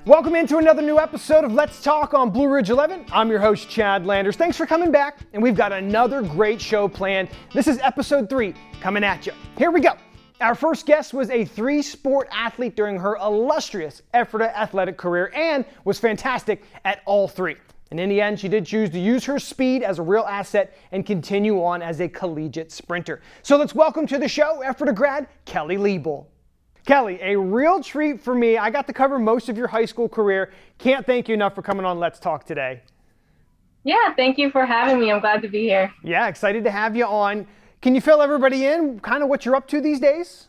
Welcome into another new episode of Let's Talk on Blue Ridge 11. I'm your host, Chad Landers. Thanks for coming back, and we've got another great show planned. This is episode 3 coming at you. Here we go. Our first guest was a 3-sport athlete during her illustrious Ephrata athletic career and was fantastic at all 3. And in the end, she did choose to use her speed as a real asset and continue on as a collegiate sprinter. So let's welcome to the show Ephrata grad, Kelly Liebl. Kelly, a real treat for me. I got to cover most of your high school career. Can't thank you enough for coming on Let's Talk today. Yeah, thank you for having me. I'm glad to be here. Yeah, excited to have you on. Can you fill everybody in, kind of what you're up to these days?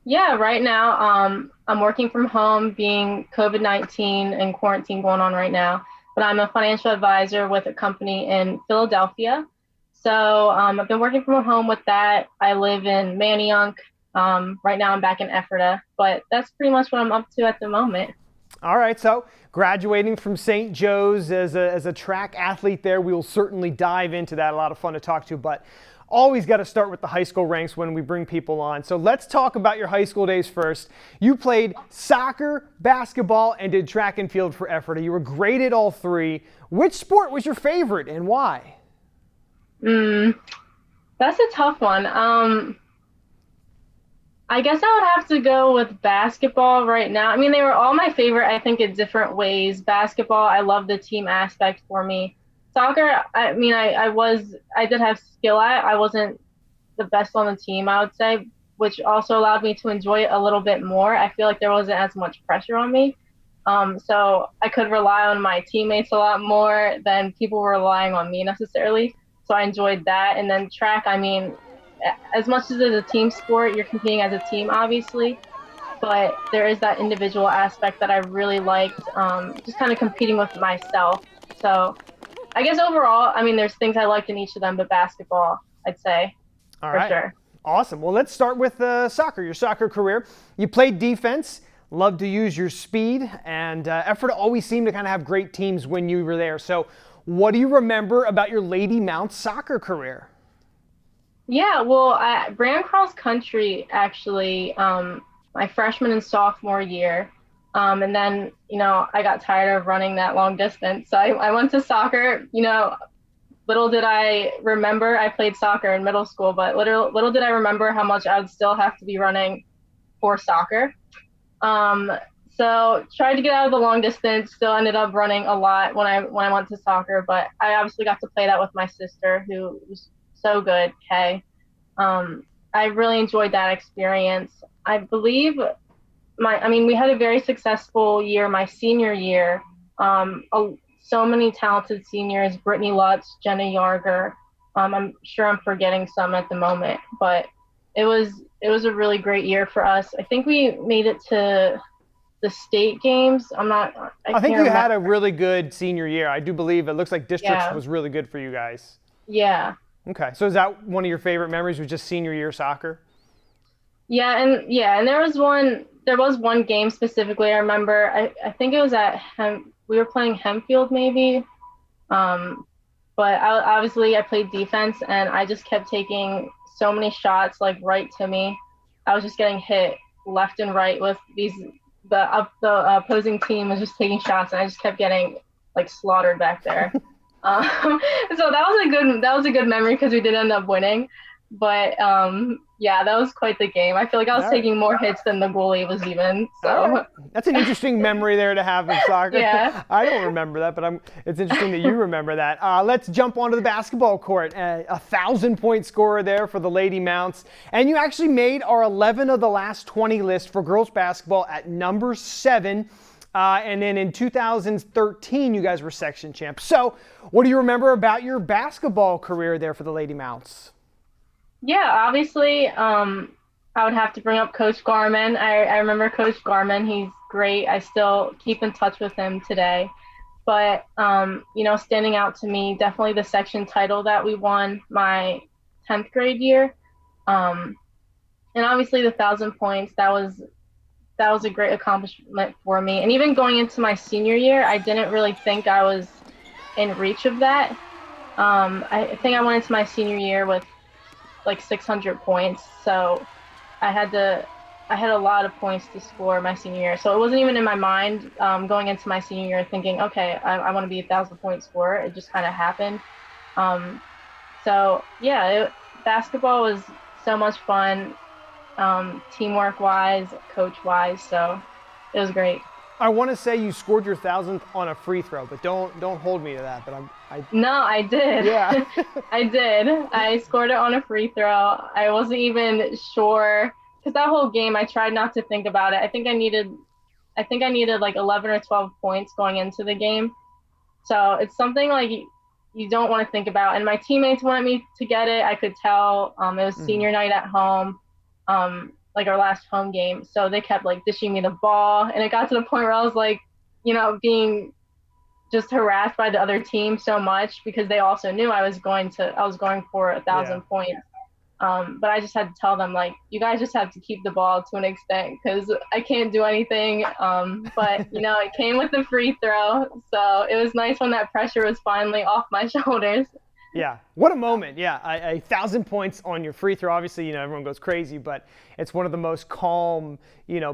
Yeah, right now I'm working from home, being COVID-19 and quarantine going on right now. But I'm a financial advisor with a company in Philadelphia. So I've been working from home with that. I live in Manayunk. Right now I'm back in Ephrata, but that's pretty much what I'm up to at the moment. All right, so graduating from St. Joe's as a track athlete there, we will certainly dive into that. A lot of fun to talk to, but always got to start with the high school ranks when we bring people on. So let's talk about your high school days first. You played soccer, basketball, and did track and field for Ephrata. You were great at all 3. Which sport was your favorite and why? That's a tough one. I guess I would have to go with basketball right now. I mean, they were all my favorite, I think, in different ways. Basketball, I love the team aspect for me. Soccer, I mean, I did have skill at it. I wasn't the best on the team, I would say, which also allowed me to enjoy it a little bit more. I feel like there wasn't as much pressure on me. So I could rely on my teammates a lot more than people were relying on me necessarily. So I enjoyed that. And then track, I mean, as much as it's a team sport, you're competing as a team, obviously, but there is that individual aspect that I really liked, just kind of competing with myself. So I guess overall, I mean, there's things I liked in each of them, but basketball, I'd say, All for right. sure. Awesome. Well, let's start with soccer, your soccer career. You played defense, loved to use your speed, and Ephrata always seemed to kind of have great teams when you were there. So what do you remember about your Lady Mount soccer career? Yeah, well, I ran cross country actually my freshman and sophomore year. And then, I got tired of running that long distance. So I went to soccer. Little did I remember, I played soccer in middle school, but little did I remember how much I would still have to be running for soccer. So tried to get out of the long distance, still ended up running a lot when I went to soccer, but I obviously got to play that with my sister, who was so good, Kay. I really enjoyed that experience. I believe we had a very successful year my senior year. So many talented seniors, Brittany Lutz, Jenna Yarger. I'm sure I'm forgetting some at the moment, but it was a really great year for us. I think we made it to the state games. I think you remember. had a really good senior year. I do believe it looks like districts Yeah. was really good for you guys. Yeah. Okay, so is that one of your favorite memories, was just senior year soccer? Yeah, and there was one game specifically I remember. I think it was we were playing Hempfield maybe. But obviously I played defense and I just kept taking so many shots like right to me. I was just getting hit left and right with the opposing team was just taking shots and I just kept getting like slaughtered back there. So that was a good memory because we did end up winning. But yeah, that was quite the game. I feel like I was taking more hits than the goalie was even. So right. That's an interesting memory there to have in soccer. Yeah. I don't remember that, but it's interesting that you remember that. Let's jump onto the basketball court. 1,000-point scorer there for the Lady Mounts. And you actually made our 11 of the last 20 list for girls basketball at number 7. And then in 2013, you guys were section champs. So what do you remember about your basketball career there for the Lady Mounts? Yeah, obviously, I would have to bring up Coach Garman. I remember Coach Garman. He's great. I still keep in touch with him today. But, standing out to me, definitely the section title that we won my 10th grade year. And obviously the 1,000 points, that was a great accomplishment for me. And even going into my senior year, I didn't really think I was in reach of that. I think I went into my senior year with like 600 points. So I had to I had a lot of points to score my senior year. So it wasn't even in my mind going into my senior year thinking, okay, I want to be 1,000 point scorer. It just kind of happened. Um, so yeah, basketball was so much fun, teamwork wise, coach wise. So it was great. I want to say you scored your 1,000th on a free throw, but don't hold me to that. But I No, I did. yeah. I did. I scored it on a free throw. I wasn't even sure because that whole game I tried not to think about it. I think I needed like 11 or 12 points going into the game. So it's something like you don't want to think about. And my teammates wanted me to get it. I could tell it was Mhm. senior night at home, like our last home game. So they kept like dishing me the ball. And it got to the point where I was like, being just harassed by the other team so much because they also knew I was going for a Yeah. thousand points. But I just had to tell them like, you guys just have to keep the ball to an extent because I can't do anything. But it came with the free throw, so it was nice when that pressure was finally off my shoulders. Yeah, what a moment. Yeah, 1,000 points on your free throw. Obviously, everyone goes crazy, but it's one of the most calm,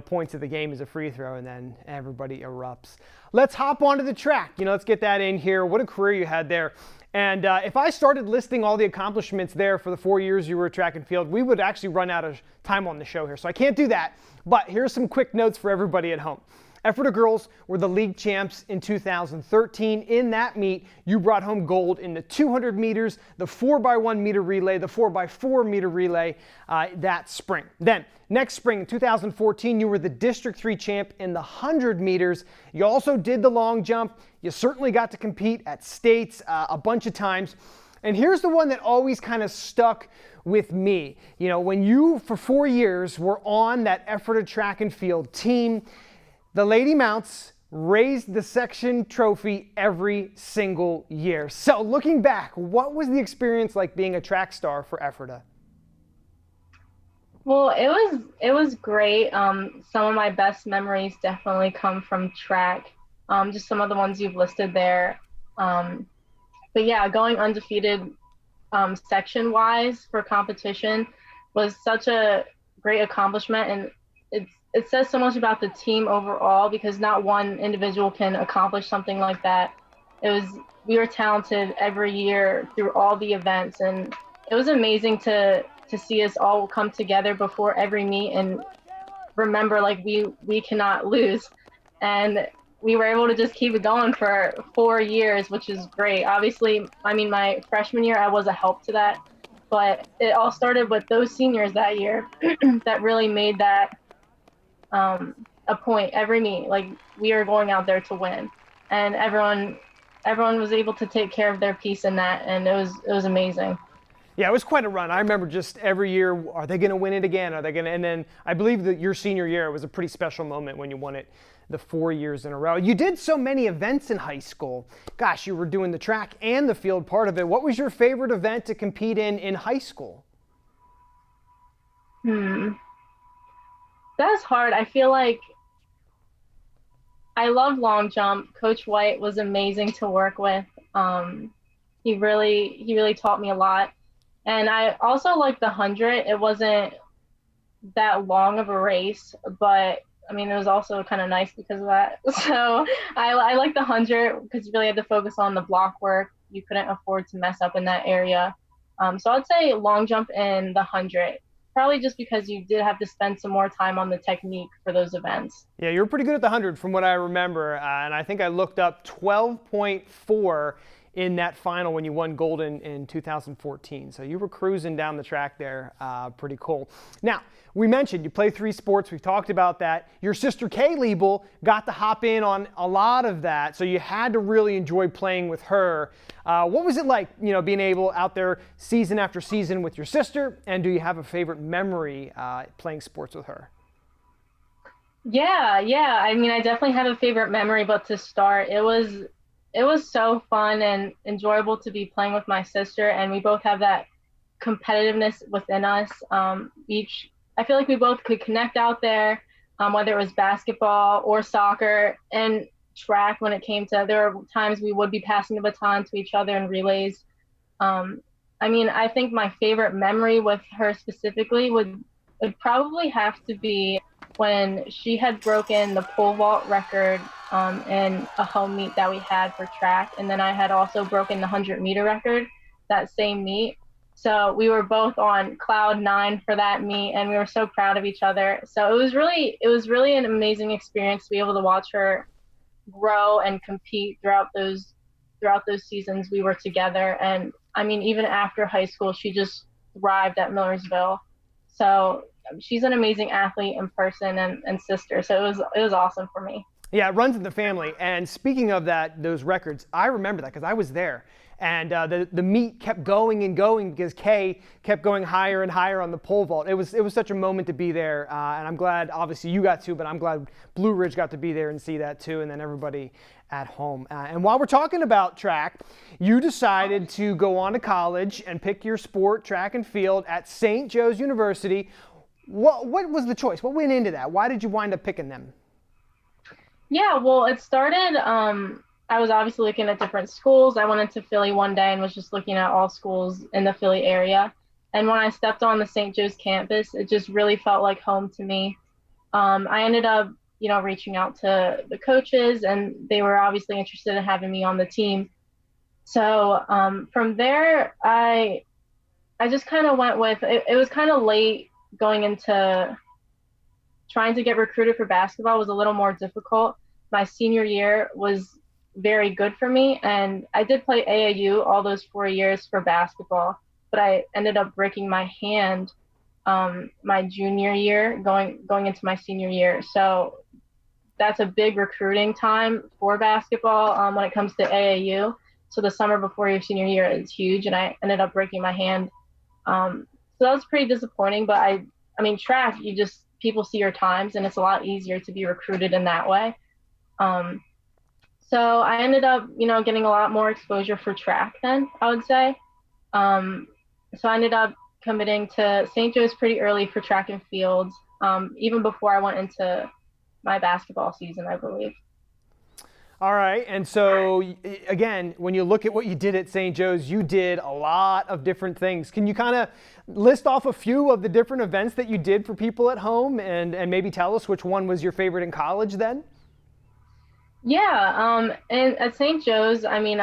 points of the game is a free throw, and then everybody erupts. Let's hop onto the track. Let's get that in here. What a career you had there. And if I started listing all the accomplishments there for the 4 years you were at track and field, we would actually run out of time on the show here. So I can't do that. But here's some quick notes for everybody at home. Ephrata girls were the league champs in 2013. In that meet, you brought home gold in the 200 meters, the 4x1 meter relay, the 4x4 meter relay that spring. Then, next spring in 2014, you were the District 3 champ in the 100 meters. You also did the long jump. You certainly got to compete at states a bunch of times. And here's the one that always kind of stuck with me. When you, for 4 years, were on that Ephrata track and field team, the Lady Mounts raised the section trophy every single year. So looking back, what was the experience like being a track star for Ephrata? Well, it was great. Some of my best memories definitely come from track. Just some of the ones you've listed there. Um, but yeah, going undefeated section wise for competition was such a great accomplishment, and it says so much about the team overall because not one individual can accomplish something like that. We were talented every year through all the events, and it was amazing to see us all come together before every meet and remember like we cannot lose. And we were able to just keep it going for 4 years, which is great. Obviously, I mean, my freshman year, I was a help to that, but it all started with those seniors that year that really made that a point every meet. Like we are going out there to win, and everyone was able to take care of their piece in that, and it was amazing. Yeah, it was quite a run. I remember just every year, are they going to win it again? Are they going to? And then I believe that your senior year was a pretty special moment when you won it the 4 years in a row. You did so many events in high school. Gosh, you were doing the track and the field part of it. What was your favorite event to compete in high school? Hmm. That's hard. I feel like I love long jump. Coach White was amazing to work with. He really taught me a lot. And I also like the 100. It wasn't that long of a race, but I mean, it was also kind of nice because of that. So I like the 100 because you really had to focus on the block work. You couldn't afford to mess up in that area. So I'd say long jump and the 100, probably just because you did have to spend some more time on the technique for those events. Yeah, you were pretty good at the 100 from what I remember. And I think I looked up 12.4 in that final when you won gold in 2014. So you were cruising down the track there. Pretty cool. Now, we mentioned you play 3 sports. We've talked about that. Your sister Kay Liebl got to hop in on a lot of that. So you had to really enjoy playing with her. What was it like, being able out there season after season with your sister? And do you have a favorite memory playing sports with her? Yeah, yeah. I mean, I definitely have a favorite memory, but to start, it was so fun and enjoyable to be playing with my sister, and we both have that competitiveness within us. Each, I feel like we both could connect out there, whether it was basketball or soccer and track. When it came to, there were times we would be passing the baton to each other in relays. Um, I mean, I think my favorite memory with her specifically it'd probably have to be when she had broken the pole vault record in a home meet that we had for track. And then I had also broken the 100-meter record that same meet. So we were both on cloud nine for that meet, and we were so proud of each other. So it was really an amazing experience to be able to watch her grow and compete throughout those seasons we were together. And I mean, even after high school, she just thrived at Millersville. So she's an amazing athlete in person and sister. So it was awesome for me. Yeah, it runs in the family. And speaking of those records, I remember that because I was there. And the meet kept going and going because Kay kept going higher and higher on the pole vault. It was such a moment to be there, and I'm glad, obviously you got to, but I'm glad Blue Ridge got to be there and see that too, and then everybody at home. And while we're talking about track, you decided to go on to college and pick your sport, track and field, at St. Joe's University. What was the choice? What went into that? Why did you wind up picking them? Yeah, well, it started. I was obviously looking at different schools. I went into Philly one day and was just looking at all schools in the Philly area. And when I stepped on the St. Joe's campus, it just really felt like home to me. I ended up, reaching out to the coaches, and they were obviously interested in having me on the team. So from there, I just kind of went with it. It was kind of late going into trying to get recruited for basketball was a little more difficult. My senior year was very good for me, and I did play AAU all those 4 years for basketball, but I ended up breaking my hand my junior year going into my senior year. So that's a big recruiting time for basketball when it comes to AAU. So the summer before your senior year is huge, and I ended up breaking my hand. So that was pretty disappointing, but I mean, track, people see your times, and it's a lot easier to be recruited in that way. So I ended up, getting a lot more exposure for track then, I would say. So I ended up committing to St. Joe's pretty early for track and field, even before I went into my basketball season, I believe. All right, and so again, when you look at what you did at St. Joe's, you did a lot of different things. Can you kind of list off a few of the different events that you did for people at home, and maybe tell us which one was your favorite in college then? Yeah, and at St. Joe's, I mean,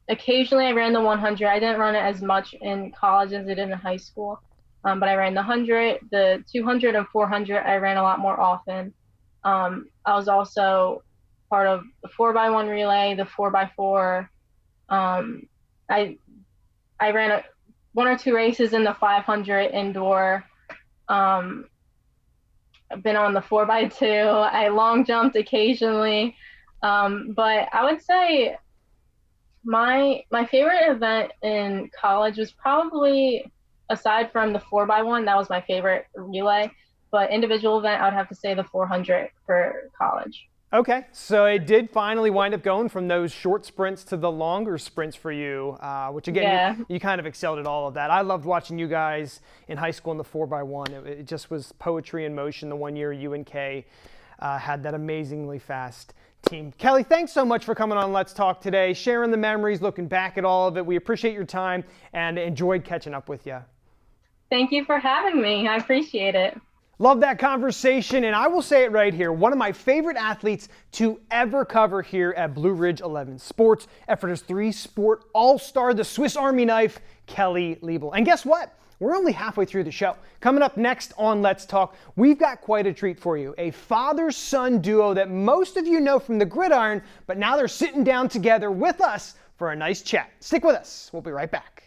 occasionally I ran the 100. I didn't run it as much in college as I did in high school, but I ran the 100, the 200 and 400. I ran a lot more often. I was also part of the 4x1 relay, the 4x4. I ran one or two races in the 500 indoor. I've been on the 4x2. I long jumped occasionally, but I would say my favorite event in college was probably, aside from the 4x1, that was my favorite relay. But individual event, I would have to say the 400 for college. Okay, so it did finally wind up going from those short sprints to the longer sprints for you, which again, Yeah. you kind of excelled at all of that. I loved watching you guys in high school in the 4x1. It just was poetry in motion the one year you and Kay had that amazingly fast team. Kelly, thanks so much for coming on Let's Talk today, sharing the memories, looking back at all of it. We appreciate your time and enjoyed catching up with you. Thank you for having me. I appreciate it. Love that conversation, and I will say it right here. One of my favorite athletes to ever cover here at Blue Ridge 11 Sports, Ephrata's three-sport all-star, the Swiss Army knife, Kelly Liebl. And guess what? We're only halfway through the show. Coming up next on Let's Talk, we've got quite a treat for you. A father-son duo that most of you know from the gridiron, but now they're sitting down together with us for a nice chat. Stick with us. We'll be right back.